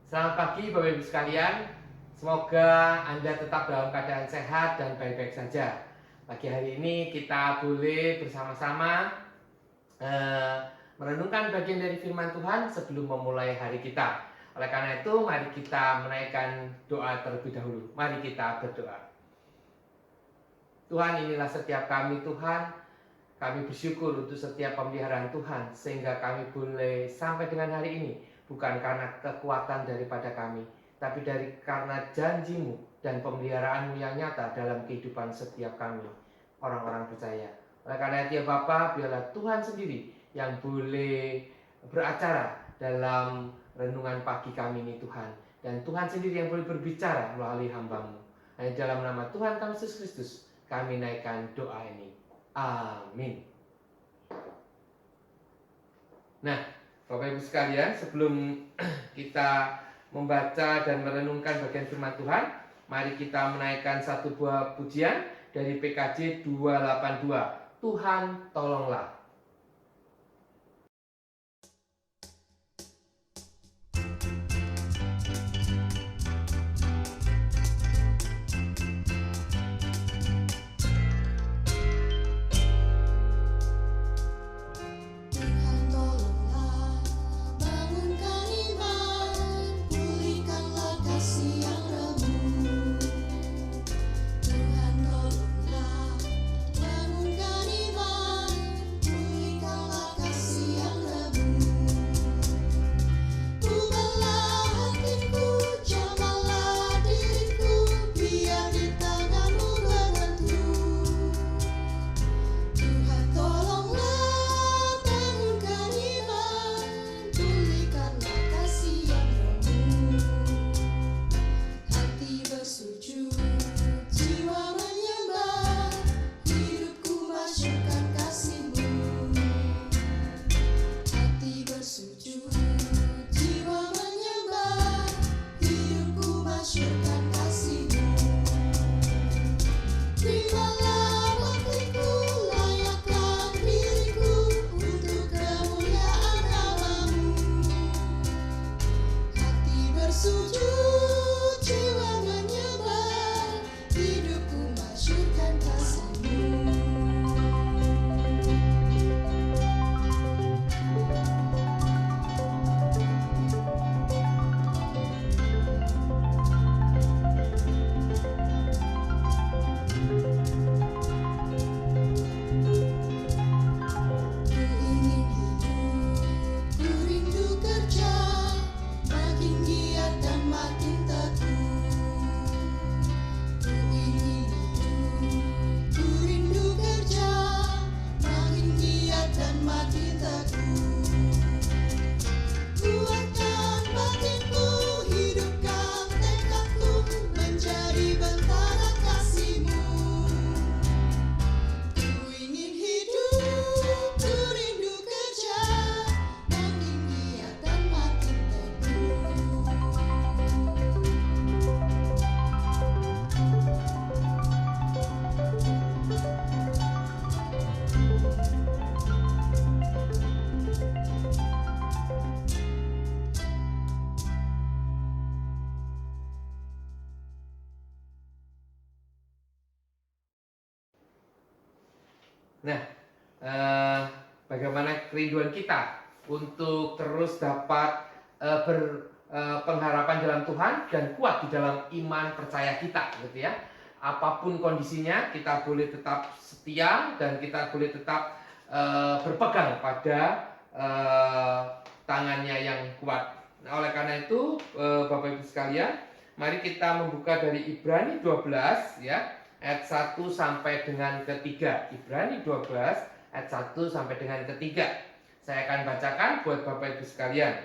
Selamat pagi Bapak Ibu sekalian. Semoga Anda tetap dalam keadaan sehat dan baik-baik saja. Pagi hari ini kita boleh bersama-sama merenungkan bagian dari firman Tuhan sebelum memulai hari kita. Oleh karena itu, mari kita menaikkan doa terlebih dahulu. Mari kita berdoa. Tuhan, inilah setiap kami Tuhan. Kami bersyukur untuk setiap pemeliharaan Tuhan sehingga kami boleh sampai dengan hari ini. Bukan karena kekuatan daripada kami, tapi karena janji-Mu dan pemeliharaan-Mu yang nyata dalam kehidupan setiap kami, orang-orang percaya. Oleh karena itu ya Bapa, biarlah Tuhan sendiri yang boleh beracara dalam renungan pagi kami ini Tuhan. Dan Tuhan sendiri yang boleh berbicara melalui hamba-Mu. Hanya dalam nama Tuhan kami Yesus Kristus, kami naikkan doa ini. Amin. Nah, Bapak Ibu sekalian, sebelum kita membaca dan merenungkan bagian firman Tuhan, mari kita menaikkan satu buah pujian dari PKJ 282. Tuhan tolonglah. Nah, bagaimana kerinduan kita untuk terus dapat berpengharapan dalam Tuhan dan kuat di dalam iman percaya kita, gitu ya. Apapun kondisinya, kita boleh tetap setia dan kita boleh tetap berpegang pada tangannya yang kuat. Nah, oleh karena itu, Bapak Ibu sekalian, mari kita membuka dari Ibrani 12 ya. Ayat 1 sampai dengan ketiga. Ibrani 12 ayat 1 sampai dengan ketiga. Saya akan bacakan buat Bapak Ibu sekalian.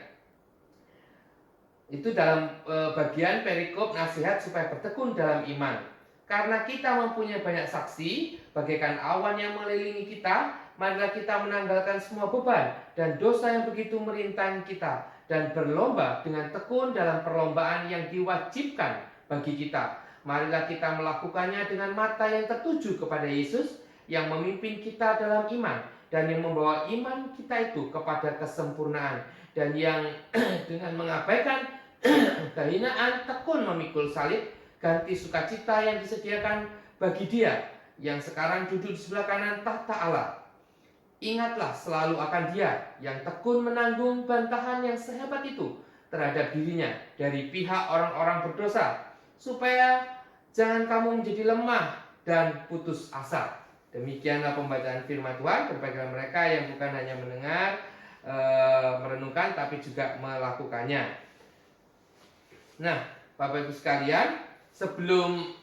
Itu dalam bagian perikop nasihat supaya bertekun dalam iman. Karena kita mempunyai banyak saksi, bagaikan awan yang mengelilingi kita, marilah kita menanggalkan semua beban dan dosa yang begitu merintangi kita, dan berlomba dengan tekun dalam perlombaan yang diwajibkan bagi kita. Marilah kita melakukannya dengan mata yang tertuju kepada Yesus yang memimpin kita dalam iman dan yang membawa iman kita itu kepada kesempurnaan, dan yang dengan mengabaikan kehinaan, tekun memikul salib, ganti sukacita yang disediakan bagi Dia yang sekarang duduk di sebelah kanan tahta Allah. Ingatlah selalu akan Dia yang tekun menanggung bantahan yang sehebat itu terhadap dirinya dari pihak orang-orang berdosa, supaya jangan kamu menjadi lemah dan putus asa. Demikianlah pembacaan firman Tuhan. Berbahagialah mereka yang bukan hanya mendengar, merenungkan, tapi juga melakukannya. Nah, Bapak Ibu sekalian, sebelum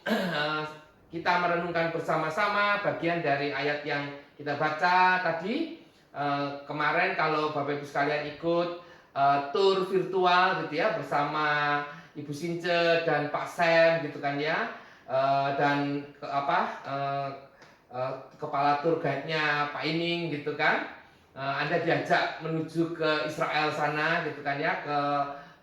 kita merenungkan bersama-sama bagian dari ayat yang kita baca tadi, kemarin kalau Bapak Ibu sekalian ikut tour virtual gitu ya, bersama Ibu Since dan Pak Sam gitu kan ya, dan kepala tour guide-nya Pak Ining gitu kan, Anda diajak menuju ke Israel sana gitu kan ya, ke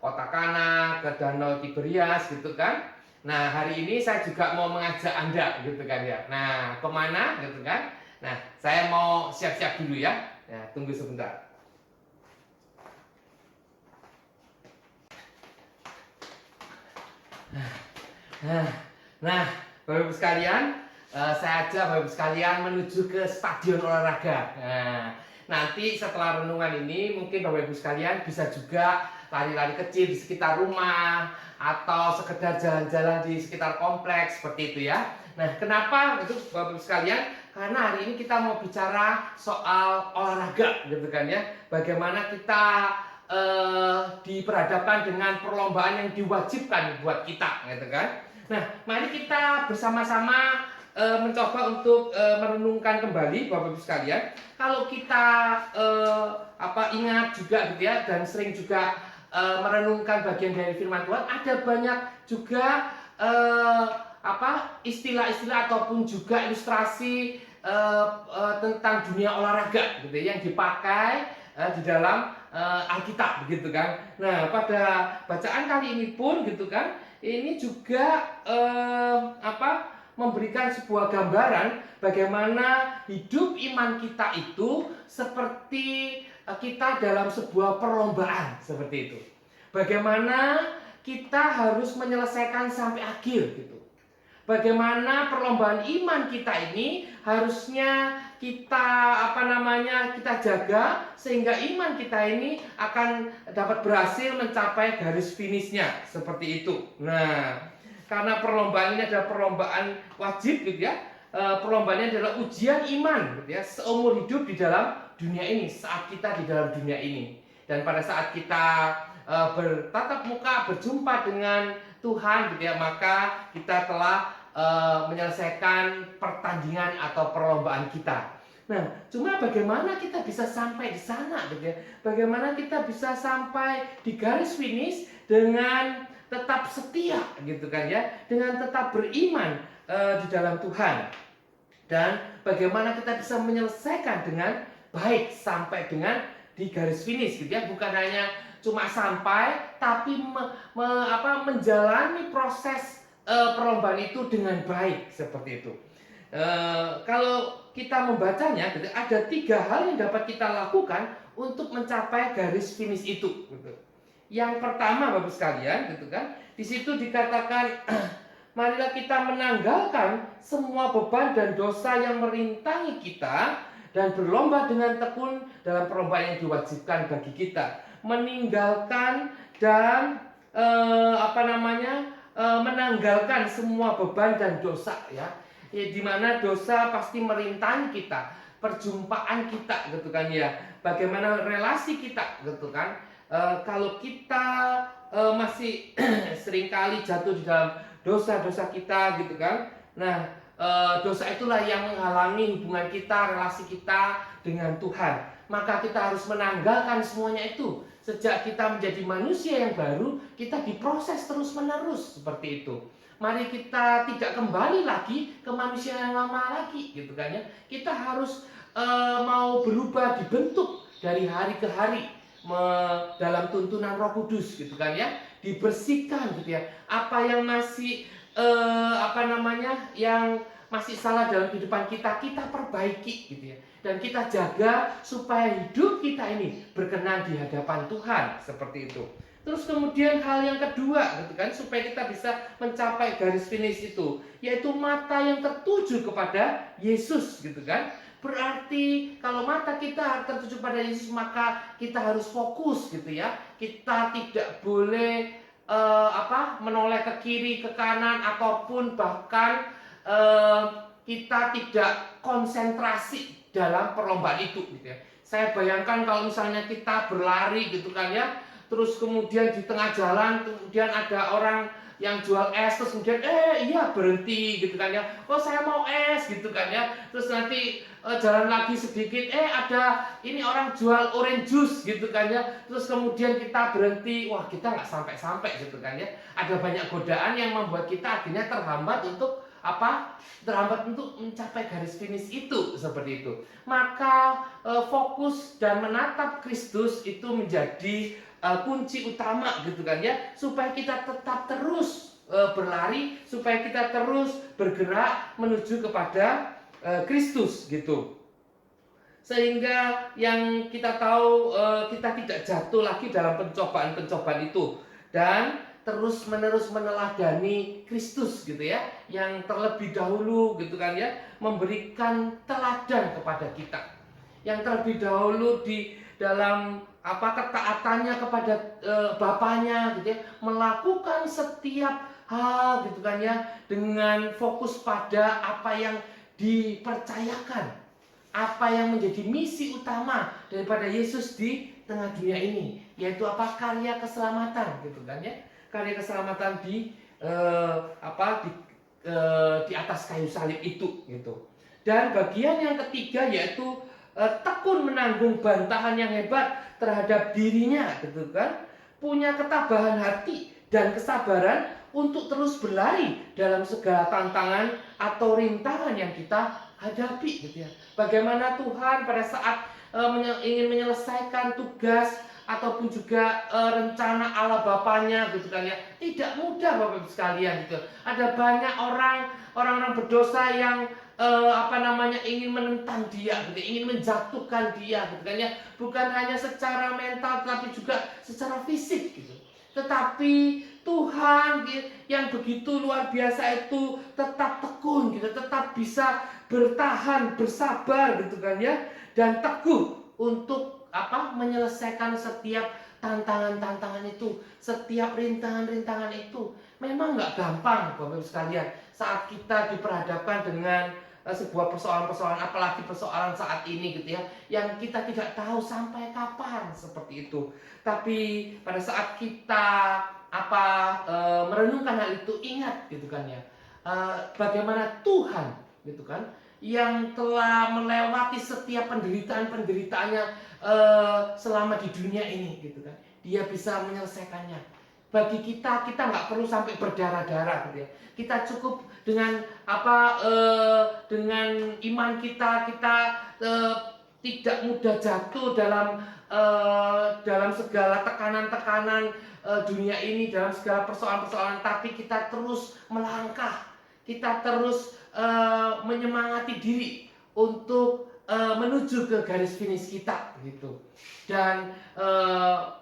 kota Kana, ke Danau Tiberias gitu kan. Nah, hari ini saya juga mau mengajak Anda gitu kan ya. Nah, kemana gitu kan? Nah, saya mau siap-siap dulu ya. Nah, tunggu sebentar. Nah, Bapak Ibu sekalian, saya ajak Bapak Ibu sekalian menuju ke stadion olahraga. Nah, nanti setelah renungan ini mungkin Bapak Ibu sekalian bisa juga lari-lari kecil di sekitar rumah atau sekedar jalan-jalan di sekitar kompleks seperti itu ya. Nah, kenapa itu Bapak Ibu sekalian? Karena hari ini kita mau bicara soal olahraga gitu kan ya. Bagaimana kita diperhadapkan dengan perlombaan yang diwajibkan buat kita gitu kan. Nah, mari kita bersama-sama mencoba untuk merenungkan kembali Bapak Ibu sekalian. Kalau kita ingat juga gitu ya, dan sering juga merenungkan bagian dari firman Tuhan, ada banyak juga istilah-istilah ataupun juga ilustrasi tentang dunia olahraga gitu ya, yang dipakai di dalam Alkitab begitu kan. Nah, pada bacaan kali ini pun gitu kan, ini juga memberikan sebuah gambaran bagaimana hidup iman kita itu seperti kita dalam sebuah perlombaan seperti itu. Bagaimana kita harus menyelesaikan sampai akhir gitu. Bagaimana perlombaan iman kita ini harusnya kita kita jaga sehingga iman kita ini akan dapat berhasil mencapai garis finishnya seperti itu. Nah, karena perlombaan ini adalah perlombaan wajib gitu ya. Perlombaan ini adalah ujian iman gitu ya, seumur hidup di dalam dunia ini, saat kita di dalam dunia ini. Dan pada saat kita bertatap muka, berjumpa dengan Tuhan gitu ya, maka kita telah menyelesaikan pertandingan atau perlombaan kita. Nah, cuma bagaimana kita bisa sampai di sana gitu ya? Bagaimana kita bisa sampai di garis finish dengan tetap setia gitu kan ya, dengan tetap beriman di dalam Tuhan. Dan bagaimana kita bisa menyelesaikan dengan baik sampai dengan di garis finish gitu ya, bukan hanya cuma sampai, tapi menjalani proses perlombaan itu dengan baik seperti itu. Kalau kita membacanya, gitu, ada 3 hal yang dapat kita lakukan untuk mencapai garis finish itu. Gitu. Yang pertama, Bapak sekalian, gitu kan, di situ dikatakan, marilah kita menanggalkan semua beban dan dosa yang merintangi kita dan berlomba dengan tekun dalam perlombaan yang diwajibkan bagi kita. Meninggalkan dan menanggalkan semua beban dan dosa ya. Di mana dosa pasti merintangi kita, perjumpaan kita gitu kan ya. Bagaimana relasi kita gitu kan. Kalau kita masih seringkali jatuh di dalam dosa-dosa kita gitu kan. Nah, dosa itulah yang menghalangi hubungan kita, relasi kita dengan Tuhan. Maka kita harus menanggalkan semuanya itu. Sejak kita menjadi manusia yang baru, kita diproses terus-menerus seperti itu. Mari kita tidak kembali lagi ke manusia yang lama lagi, gitu kan ya. Kita harus mau berubah, dibentuk dari hari ke hari dalam tuntunan Roh Kudus, gitu kan ya. Dibersihkan, gitu ya. Apa yang masih yang masih salah dalam kehidupan kita, kita perbaiki, gitu ya. Dan kita jaga supaya hidup kita ini berkenan di hadapan Tuhan seperti itu. Terus kemudian hal yang kedua gitu kan, supaya kita bisa mencapai garis finish itu, yaitu mata yang tertuju kepada Yesus gitu kan. Berarti kalau mata kita tertuju pada Yesus, maka kita harus fokus gitu ya. Kita tidak boleh menoleh ke kiri, ke kanan, ataupun bahkan kita tidak konsentrasi dalam perlombaan itu gitu ya. Saya bayangkan kalau misalnya kita berlari gitu kan ya, terus kemudian di tengah jalan kemudian ada orang yang jual es, terus kemudian iya berhenti gitu kan ya, oh saya mau es gitu kan ya, terus nanti jalan lagi sedikit ada ini orang jual orange juice gitu kan ya, terus kemudian kita berhenti, wah kita nggak sampai-sampai gitu kan ya. Ada banyak godaan yang membuat kita akhirnya terhambat untuk terhambat untuk mencapai garis finish itu, seperti itu. Maka fokus dan menatap Kristus itu menjadi kunci utama gitu kan ya, supaya kita tetap terus berlari, supaya kita terus bergerak menuju kepada Kristus gitu. Sehingga yang kita tahu kita tidak jatuh lagi dalam pencobaan-pencobaan itu, dan terus menerus meneladani Kristus gitu ya, yang terlebih dahulu gitu kan ya, memberikan teladan kepada kita, yang terlebih dahulu di dalam ketaatannya kepada Bapaknya gitu ya, melakukan setiap hal gitu kan ya, dengan fokus pada apa yang dipercayakan, apa yang menjadi misi utama daripada Yesus di tengah dunia ini, yaitu karya keselamatan gitu kan ya, karya keselamatan di atas kayu salib itu gitu. Dan bagian yang ketiga yaitu tekun menanggung bantahan yang hebat terhadap dirinya gitu kan, punya ketabahan hati dan kesabaran untuk terus berlari dalam segala tantangan atau rintangan yang kita hadapi gitu ya. Bagaimana Tuhan pada saat ingin menyelesaikan tugas ataupun juga rencana Allah Bapaknya gitu kan ya, tidak mudah Bapak Ibu sekalian gitu. Ada banyak orang-orang berdosa yang ingin menentang dia gitu, ingin menjatuhkan dia gitu kan ya, bukan hanya secara mental tapi juga secara fisik gitu. Tetapi Tuhan yang begitu luar biasa itu tetap tekun gitu, tetap bisa bertahan, bersabar gitu kan ya, dan teguh untuk menyelesaikan setiap tantangan-tantangan itu, setiap rintangan-rintangan itu. Memang nggak gampang Bapak Ibu sekalian saat kita diperhadapkan dengan sebuah persoalan-persoalan, apalagi persoalan saat ini gitu ya, yang kita tidak tahu sampai kapan seperti itu. Tapi pada saat kita merenungkan hal itu, ingat gitu kan ya, bagaimana Tuhan gitu kan yang telah melewati setiap penderitaan-penderitaannya selama di dunia ini gitu kan. Dia bisa menyelesaikannya. Bagi kita nggak perlu sampai berdarah-darah gitu ya. Kita cukup dengan dengan iman kita tidak mudah jatuh dalam segala tekanan-tekanan dunia ini, dalam segala persoalan-persoalan, tapi kita terus melangkah, kita terus menyemangati diri untuk menuju ke garis finish kita gitu, dan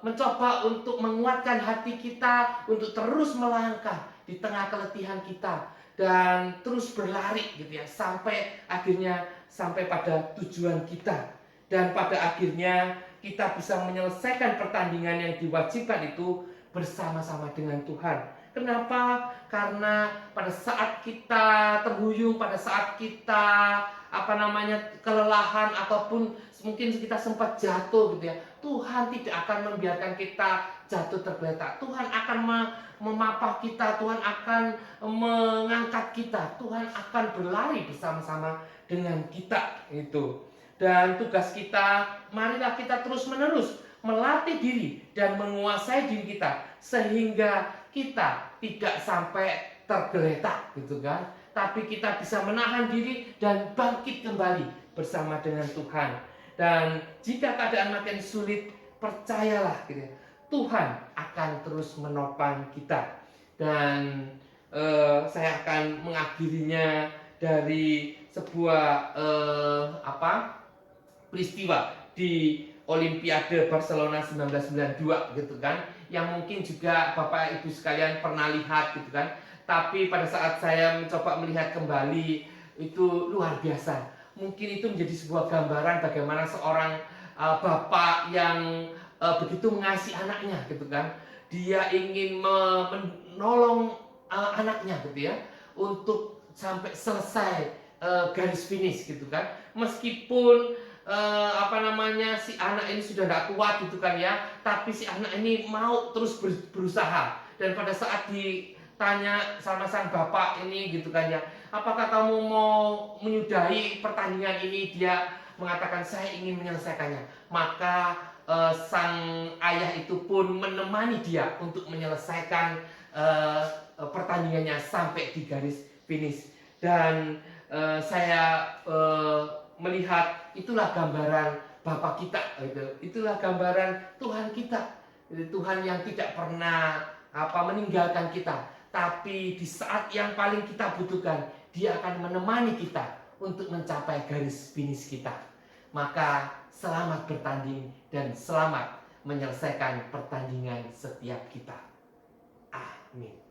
mencoba untuk menguatkan hati kita untuk terus melangkah di tengah keletihan kita dan terus berlari gitu ya, sampai akhirnya sampai pada tujuan kita, dan pada akhirnya kita bisa menyelesaikan pertandingan yang diwajibkan itu bersama-sama dengan Tuhan. Kenapa? Karena pada saat kita terhuyung, pada saat kita kelelahan ataupun mungkin kita sempat jatuh gitu ya, Tuhan tidak akan membiarkan kita jatuh tergeletak. Tuhan akan memapah kita, Tuhan akan mengangkat kita, Tuhan akan berlari bersama-sama dengan kita itu. Dan tugas kita, marilah kita terus-menerus melatih diri dan menguasai diri kita sehingga kita tidak sampai tergeletak gitu kan, tapi kita bisa menahan diri dan bangkit kembali bersama dengan Tuhan. Dan jika keadaan makin sulit, percayalah gitu ya, Tuhan akan terus menopang kita. Dan saya akan mengakhirinya dari sebuah peristiwa di Olimpiade Barcelona 1992 gitu kan, yang mungkin juga Bapak Ibu sekalian pernah lihat gitu kan. Tapi pada saat saya mencoba melihat kembali, itu luar biasa. Mungkin itu menjadi sebuah gambaran bagaimana seorang bapak yang begitu mengasihi anaknya gitu kan. Dia ingin menolong anaknya gitu ya, untuk sampai selesai garis finish gitu kan. Meskipun si anak ini sudah tidak kuat gitu kan ya, tapi si anak ini mau terus berusaha. Dan pada saat ditanya sama sang bapak ini gitu kan ya, apakah kamu mau menyudahi pertandingan ini, dia mengatakan saya ingin menyelesaikannya. Maka sang ayah itu pun menemani dia untuk menyelesaikan pertandingannya sampai di garis finish. Dan saya melihat itulah gambaran Bapa kita, itulah gambaran Tuhan kita, Tuhan yang tidak pernah meninggalkan kita, tapi di saat yang paling kita butuhkan, Dia akan menemani kita untuk mencapai garis finish kita. Maka selamat bertanding dan selamat menyelesaikan pertandingan setiap kita. Amin.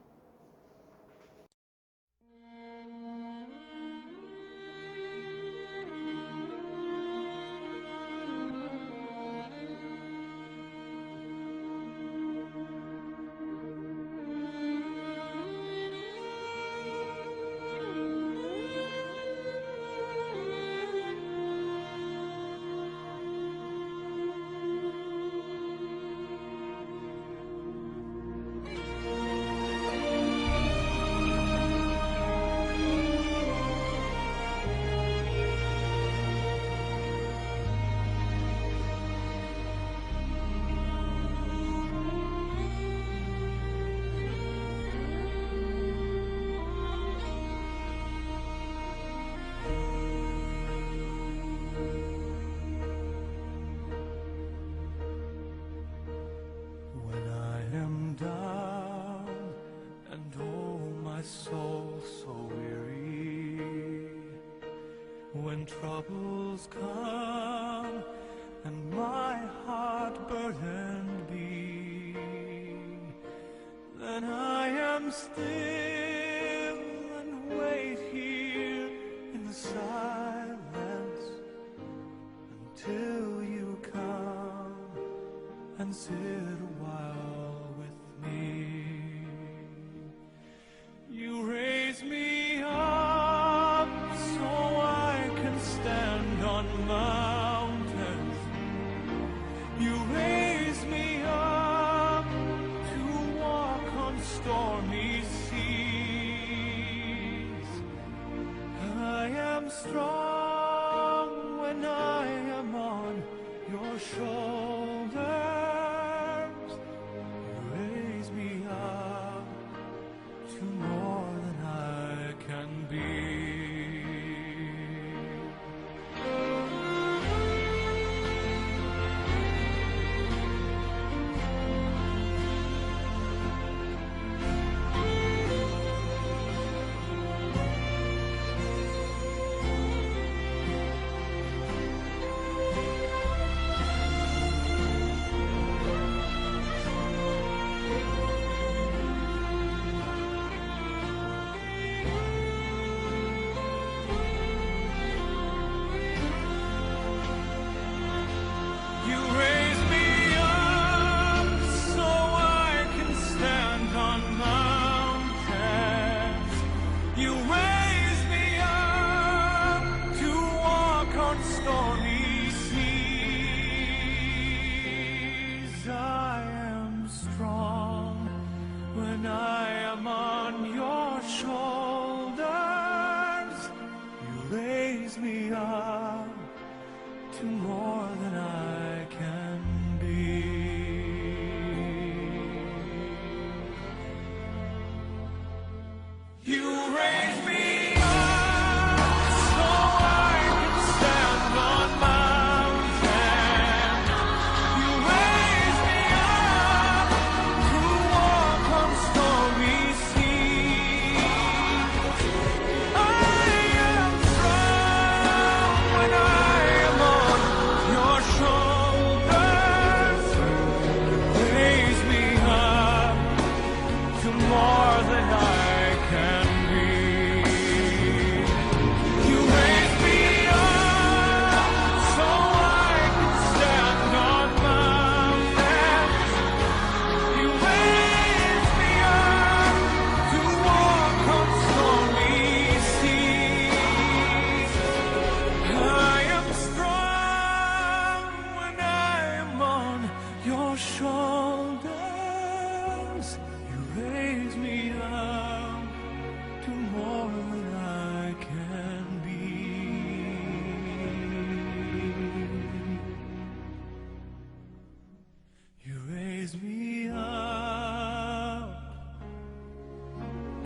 Soul so weary, when troubles come and my heart burdened be, then I am still and wait here in the silence until you come and sit a while with me. You raise me up so I can stand on mountains. You raise me up to walk on stormy seas. I am strong when I am on your shoulders. You raise me up to more than I can be. You raise me up to more than I can be. You raise me up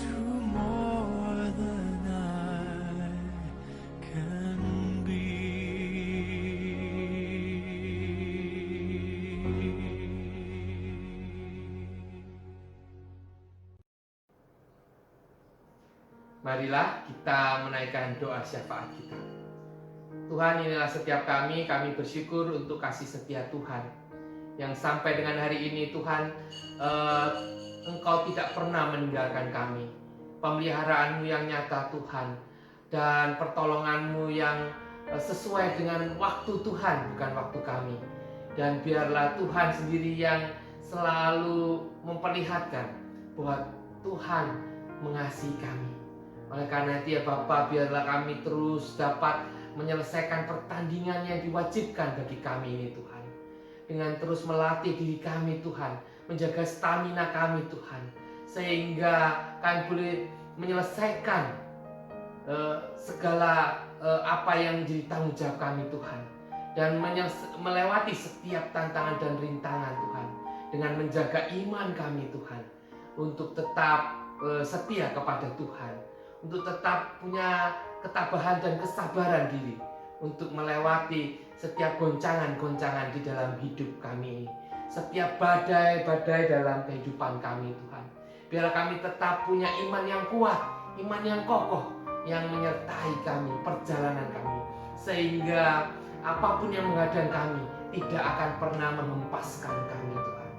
to more than I can be. Marilah kita menaikkan doa syafaat kita. Tuhan, inilah setiap kami bersyukur untuk kasih setia Tuhan. Yang sampai dengan hari ini Tuhan, Engkau tidak pernah meninggalkan kami. Pemeliharaan-Mu yang nyata Tuhan, dan pertolongan-Mu yang sesuai dengan waktu Tuhan, bukan waktu kami. Dan biarlah Tuhan sendiri yang selalu memperlihatkan bahwa Tuhan mengasihi kami. Oleh karena itu ya Bapa, biarlah kami terus dapat menyelesaikan pertandingan yang diwajibkan bagi kami ini Tuhan. Dengan terus melatih diri kami Tuhan, menjaga stamina kami Tuhan, sehingga kami boleh menyelesaikan segala apa yang menjadi tanggung jawab kami Tuhan, dan melewati setiap tantangan dan rintangan Tuhan, dengan menjaga iman kami Tuhan, untuk tetap setia kepada Tuhan, untuk tetap punya ketabahan dan kesabaran diri untuk melewati setiap goncangan-goncangan di dalam hidup kami ini, setiap badai-badai dalam kehidupan kami Tuhan. Biar kami tetap punya iman yang kuat, iman yang kokoh, yang menyertai kami, perjalanan kami, sehingga apapun yang menghadang kami tidak akan pernah menghempaskan kami Tuhan.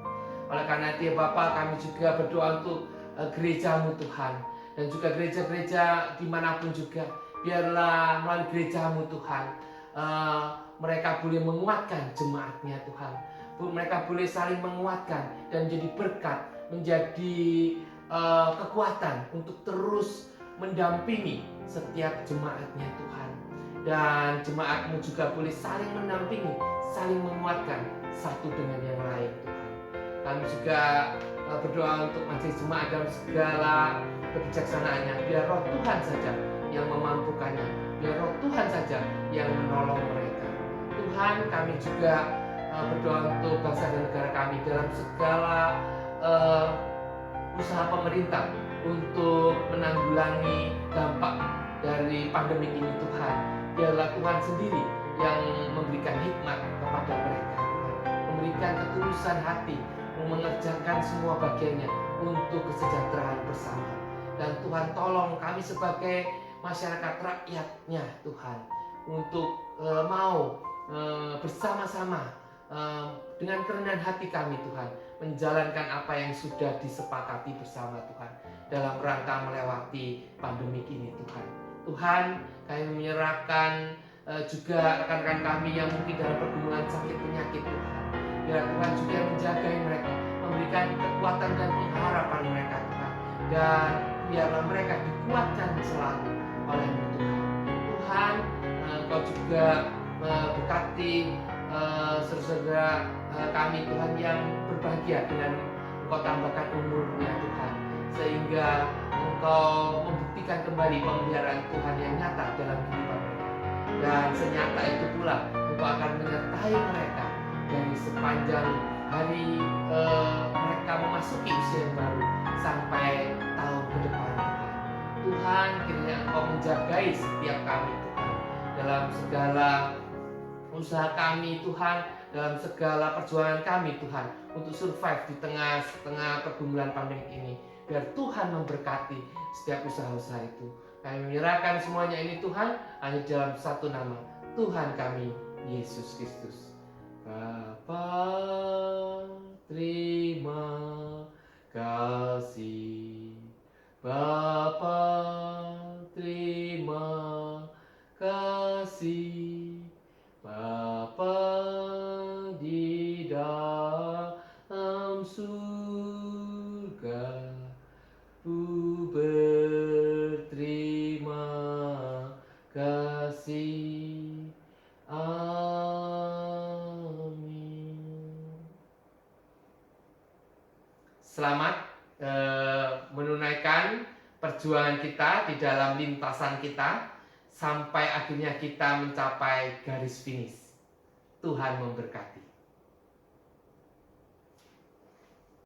Oleh karena itu ya Bapak, kami juga berdoa untuk gereja-Mu Tuhan, dan juga gereja-gereja dimanapun juga. Biarlah melalui gereja-Mu Tuhan, mereka boleh menguatkan jemaatnya Tuhan. Mereka boleh saling menguatkan dan menjadi berkat, menjadi kekuatan untuk terus mendampingi setiap jemaatnya Tuhan. Dan jemaat-Mu juga boleh saling mendampingi, saling menguatkan satu dengan yang lain Tuhan. Kami juga berdoa untuk majelis jemaat dalam segala kebijaksanaannya. Biar roh Tuhan saja yang memampukannya, biar roh Tuhan saja yang menolong mereka. Tuhan, kami juga berdoa untuk bangsa dan negara kami dalam segala usaha pemerintah untuk menanggulangi dampak dari pandemi ini Tuhan. Biarlah Tuhan sendiri yang memberikan hikmat kepada mereka Tuhan, memberikan ketulusan hati, mengerjakan semua bagiannya untuk kesejahteraan bersama. Dan Tuhan tolong kami sebagai masyarakat rakyatnya Tuhan, untuk mau bersama-sama dengan kerendahan hati kami Tuhan, menjalankan apa yang sudah disepakati bersama Tuhan, dalam rangka melewati pandemi ini Tuhan. Tuhan, kami menyerahkan juga rekan-rekan kami yang mungkin dalam pergumulan sakit penyakit Tuhan. Biar Tuhan juga menjaga mereka, memberikan kekuatan dan pengharapan mereka Tuhan, dan biarlah mereka dikuatkan selalu oleh-Mu Tuhan. Tuhan, Engkau juga berkati saudara-saudara kami Tuhan yang berbahagia dengan Engkau tambahkan umurnya Tuhan, sehingga Engkau membuktikan kembali pemeliharaan Tuhan yang nyata dalam kehidupan mereka. Dan senyata itu pula Engkau akan menyertai mereka dari sepanjang hari mereka memasuki usia yang baru sampai tahun ke depan Tuhan. Tuhan, kiranya Engkau menjagai setiap kami Tuhan, dalam segala usaha kami Tuhan, dalam segala perjuangan kami Tuhan, untuk survive di tengah pergumulan pandemi ini. Biar Tuhan memberkati setiap usaha-usaha itu. Kami menyerahkan semuanya ini Tuhan hanya dalam satu nama, Tuhan kami Yesus Kristus. Bapa, terima kasih. Bapa, terima kasih. Bapa di dalam surga, Ku berterima kasih. Amin. Selamat perjuangan kita, di dalam lintasan kita, sampai akhirnya kita mencapai garis finish. Tuhan memberkati.